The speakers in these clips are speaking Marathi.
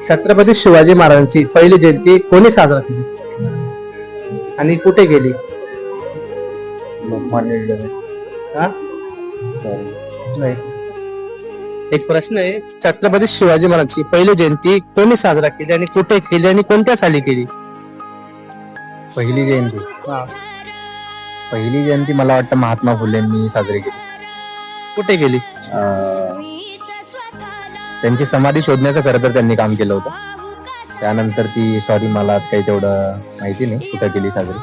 छत्रपती शिवाजी महाराजांची पहिली जयंती कोणी साजरा केली आणि कुठे गेली? हा? नाही. एक प्रश्न आहे, छत्रपती शिवाजी महाराजांची पहिली जयंती कोणी साजरा केली आणि कुठे केली आणि कोणत्या साली केली? पहिली जयंती पहिली जयंती मला वाटतं महात्मा फुलेंनी साजरी केली. कुठे केली? त्यांची समाधी शोधण्याचं खरं तर त्यांनी काम केलं होतं. त्यानंतर ती सॉरी मला काही तेवढं माहिती नाही कुठं केली साजरी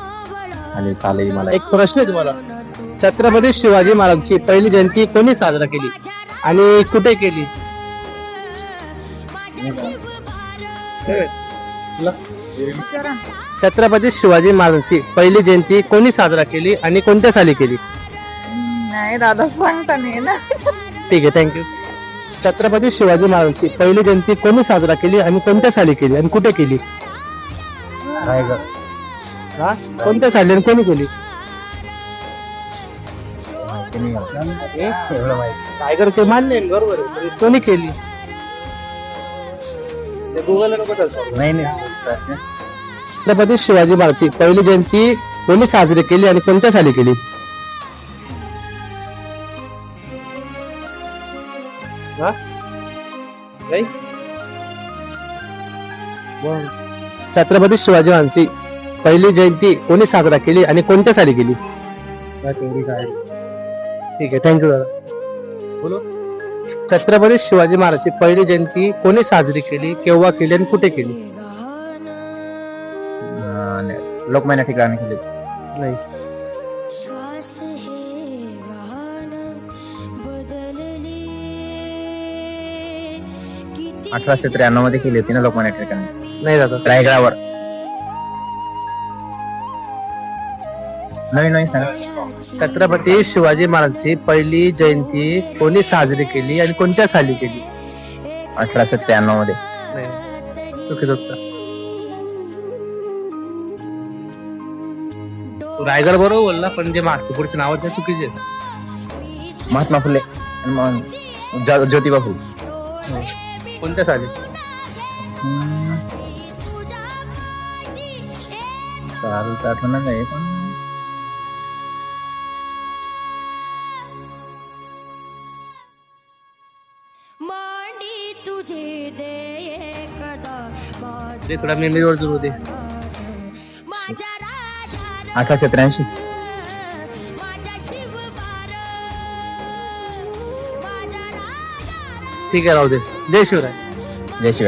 आणि सालही मला. एक प्रश्न आहे तुम्हाला, छत्रपती शिवाजी महाराजांची पहिली जयंती कोणी साजरा केली आणि कुठे केली? छत्रपती शिवाजी महाराजांची पहिली जयंती कोणी साजरा केली आणि कोणत्या साली केली? नाही दादा सांगता नाही ना. ठीक आहे, थँक्यू. छत्रपती शिवाजी महाराजांची पहिली जयंती कोणी साजरा केली आणि कोणत्या साली केली आणि कुठे केली? हा? कोणत्या साली आणि कोणी केली? टायगर ते मान्य आहे, बरोबर आहे, पण कोणी केली? गुगलला नको टाकू. नाही छत्रपती शिवाजी महाराजांची पहिली जयंती कोणी साजरी केली आणि कोणत्या साली केली? हा? नाही? छत्रपती शिवाजी महाराजांची पहिली जयंती कोणी साजरा केली आणि कोणत्या साली केली? ठीक आहे, थँक्यू दादा. बोलो. छत्रपती शिवाजी महाराजांची पहिली जयंती कोणी साजरी केली, केव्हा केली आणि कुठे केली? लोकमान्य ठिकाणी केली. नाही. 1893 मध्ये केली होती ना लोकमान्य ठिकाणी. नाही दादा. रायगडावर. नवीन सांगा. छत्रपती शिवाजी महाराजांची पहिली जयंती कोणी साजरी केली आणि कोणत्या साली केली? 1893 मध्ये. नाही, चुकीचं उत्तर. तू रायगड बरोबर बोलला, पण जे पुढचे नाव ते चुकीचे आहेत. महात्मा फुले आणि मग ज्योतिबा फुले. कोणत्या साली? चालू आठवणार नाही पण ते थोडा मेमरीवर सुरू होते. 1883. ठीक आहे, राहू दे. जय शिवराय. जय शिवाय.